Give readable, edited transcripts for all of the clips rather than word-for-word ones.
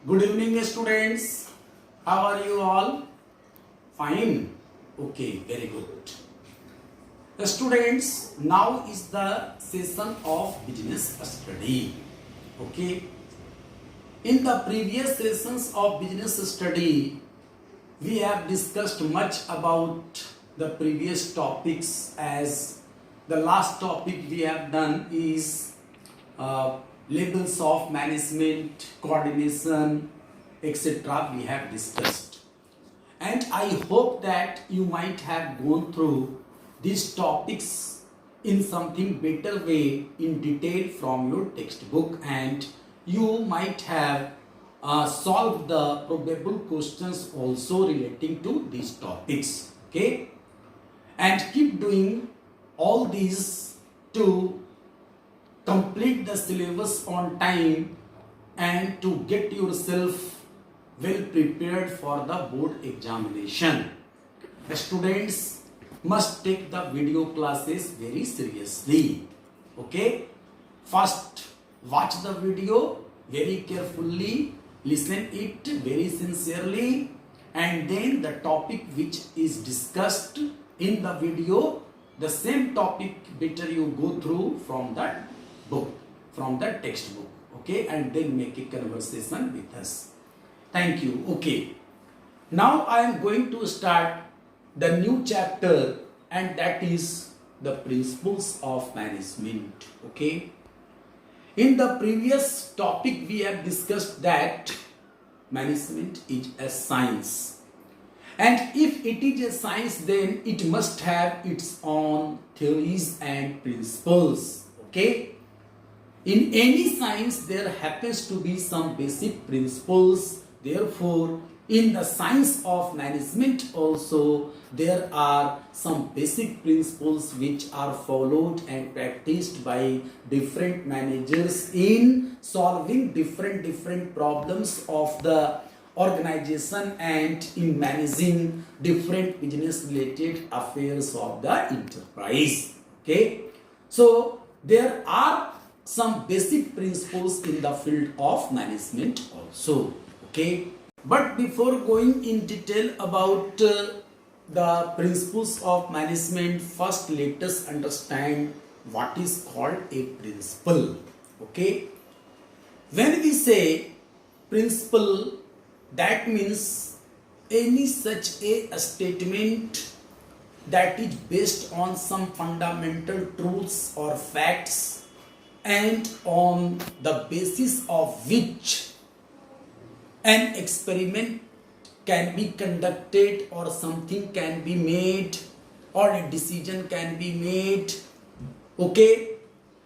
Good evening, students. How are you all? Fine. Okay, very good. The students, now is the session of business study. Okay. In the previous sessions of business study, we have discussed much about the previous topics, as the last topic we have done is levels of management, coordination, etc. we have discussed. And I hope that you might have gone through these topics in something better way in detail from your textbook, and you might have solved the probable questions also relating to these topics. Okay, and keep doing all these to complete the syllabus on time and to get yourself well prepared for the board examination. The students must take the video classes very seriously. Okay, first watch the video very carefully, listen it very sincerely, and then the topic which is discussed in the video, the same topic better you go through from that book, from the textbook. Okay, and then make a conversation with us. Thank you. Okay, now I am going to start the new chapter, and that is the principles of management. Okay, in the previous topic we have discussed that management is a science, and if it is a science, then it must have its own theories and principles. Okay, in any science there happens to be some basic principles. Therefore, in the science of management also there are some basic principles which are followed and practiced by different managers in solving different problems of the organization and in managing different business related affairs of the enterprise. Okay, so there are some basic principles in the field of management also. Okay, but before going in detail about the principles of management, first let us understand what is called a principle. Okay, when we say principle, that means any such a statement that is based on some fundamental truths or facts, and on the basis of which an experiment can be conducted, or something can be made, or a decision can be made. Okay,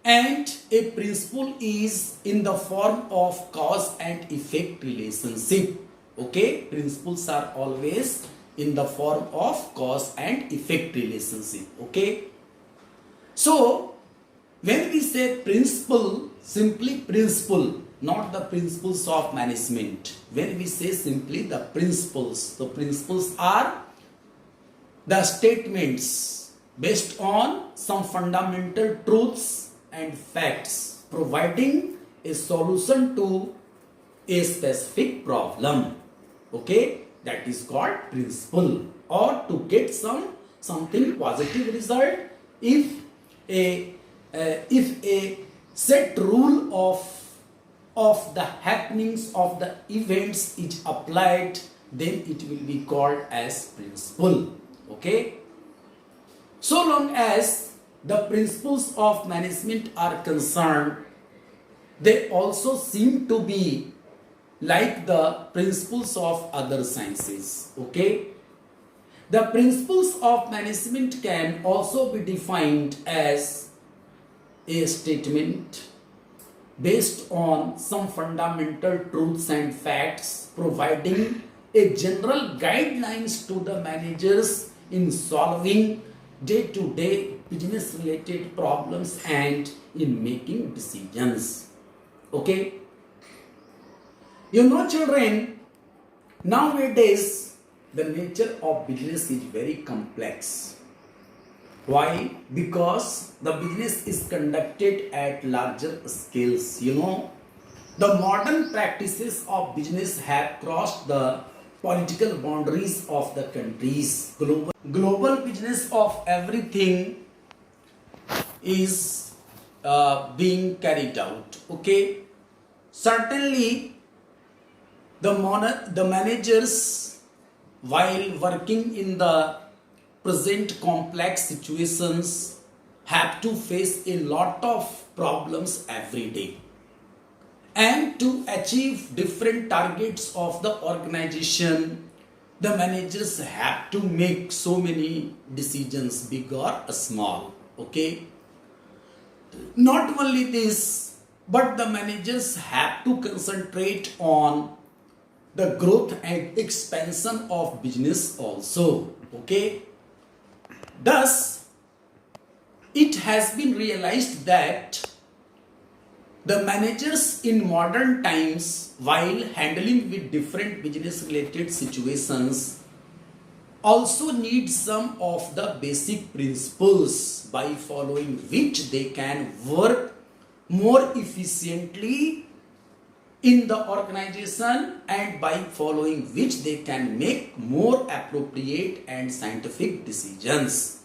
and a principle is in the form of cause and effect relationship. Okay, principles are always in the form of cause and effect relationship. Okay, so when we say principle, simply principle, not the principles of management. When we say simply the principles are the statements based on some fundamental truths and facts, providing a solution to a specific problem. Okay, that is called principle. Or to get something positive result, if a set rule of the happenings of the events is applied, then it will be called as principle. Okay, so long as the principles of management are concerned, they also seem to be like the principles of other sciences. Okay, the principles of management can also be defined as a statement based on some fundamental truths and facts, providing a general guidelines to the managers in solving day-to-day business related problems and in making decisions. Okay, you know children, nowadays the nature of business is very complex. Why? Because the business is conducted at larger scales. You know, The modern practices of business have crossed the political boundaries of the countries. Global business of everything is being carried out. Okay, certainly the managers, while working in the present complex situations, have to face a lot of problems every day, and to achieve different targets of the organization, the managers have to make so many decisions, big or small. Okay, not only this, but the managers have to concentrate on the growth and expansion of business also. Okay, thus it has been realized that the managers in modern times, while handling with different business related situations, also need some of the basic principles by following which they can work more efficiently in the organization, and by following which they can make more appropriate and scientific decisions.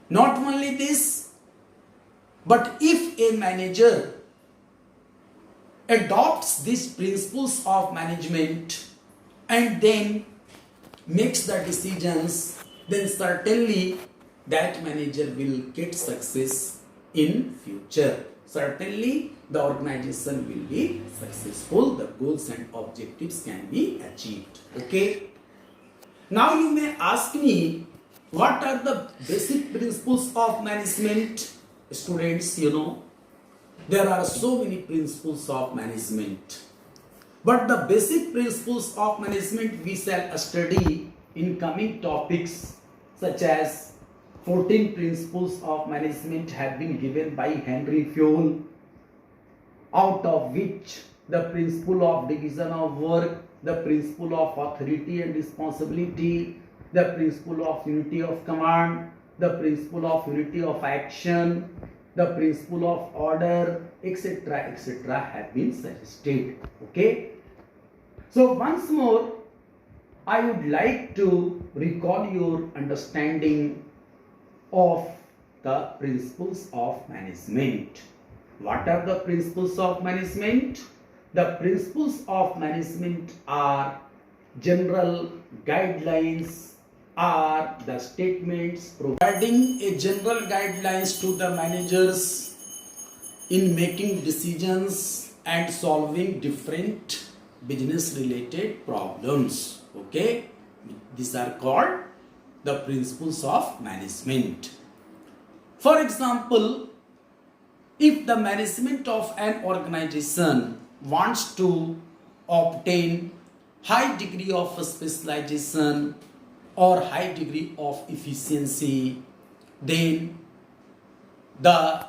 Not only this, but if a manager adopts these principles of management and then makes the decisions, then certainly that manager will get success in future. Certainly the organization will be successful, the goals and objectives can be achieved. Okay, now you may ask me, what are the basic principles of management? Students, there are so many principles of management, but the basic principles of management we shall study in coming topics, such as 14 principles of management have been given by Henry Fayol, out of which the principle of division of work, the principle of authority and responsibility, the principle of unity of command, the principle of unity of action, the principle of order, etc., have been suggested. Okay, so once more I would like to recall your understanding of the principles of management. What are the principles of management? The principles of management are general guidelines, are the statements providing a general guidelines to the managers in making decisions and solving different business related problems. Okay, these are called the principles of management. For example, if the management of an organization wants to obtain high degree of specialization or high degree of efficiency, then the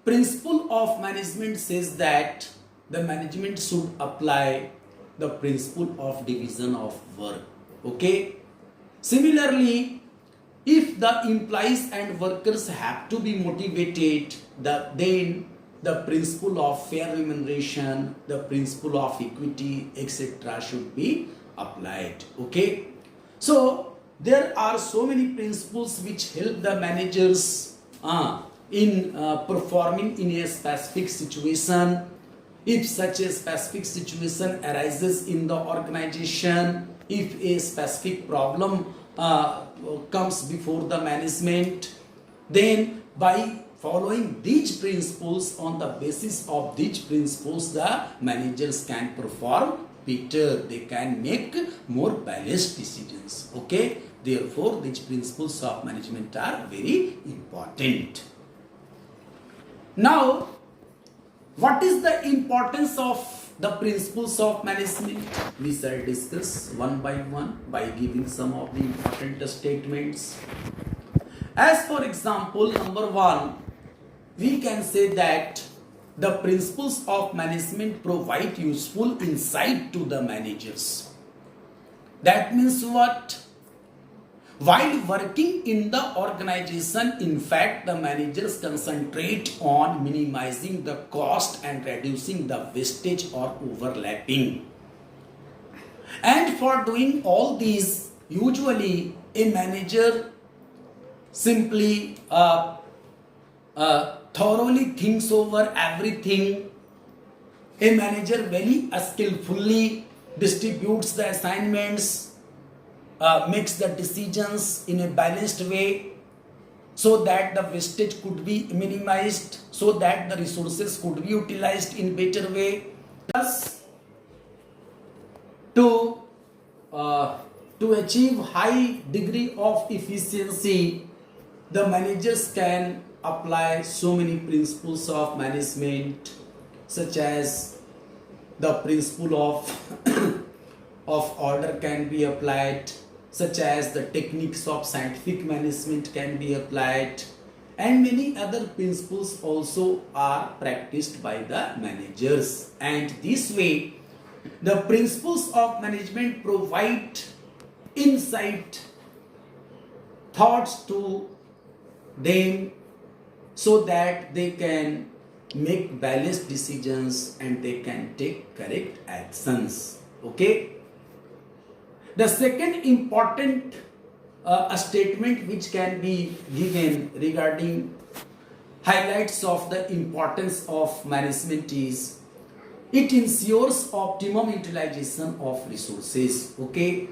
principle of management says that the management should apply the principle of division of work. Okay, similarly, if the employees and workers have to be motivated, then the principle of fair remuneration, the principle of equity, etc. should be applied. Okay, so there are so many principles which help the managers in performing in a specific situation. If such a specific situation arises in the organization, if a specific problem comes before the management, then by following these principles, on the basis of these principles, the managers can perform better, they can make more balanced decisions. Okay, therefore these principles of management are very important. Now, what is the importance of the principles of management? We shall discuss one by one by giving some of the important statements. As for example, number one, we can say that the principles of management provide useful insight to the managers. That means what? While working in the organization, in fact, the managers concentrate on minimizing the cost and reducing the wastage or overlapping. And for doing all these, usually a manager simply thoroughly thinks over everything. A manager very skillfully distributes the assignments, makes the decisions in a balanced way so that the wastage could be minimized, so that the resources could be utilized in better way. Thus, to achieve high degree of efficiency, the managers can apply so many principles of management, such as the principle of order can be applied, such as the techniques of scientific management can be applied, and many other principles also are practiced by the managers. And this way, the principles of management provide insight, thoughts to them, so that they can make balanced decisions and they can take correct actions. Okay. The second important statement which can be given regarding highlights of the importance of management is it ensures optimum utilization of resources. Okay.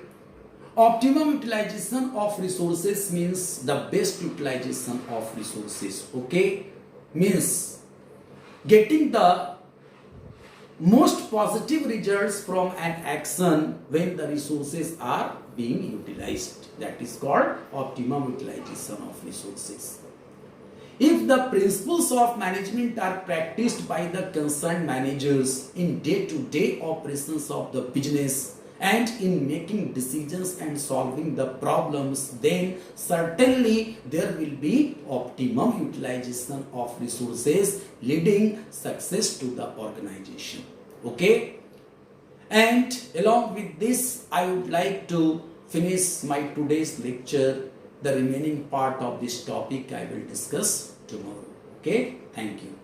Optimum utilization of resources means the best utilization of resources. Okay. Means getting the most positive results from an action when the resources are being utilized. That is called optimum utilization of resources. If the principles of management are practiced by the concerned managers in day-to-day operations of the business and in making decisions and solving the problems, then certainly there will be optimum utilization of resources, leading success to the organization. Okay. And along with this, I would like to finish my today's lecture. The remaining part of this topic I will discuss tomorrow. Okay. Thank you.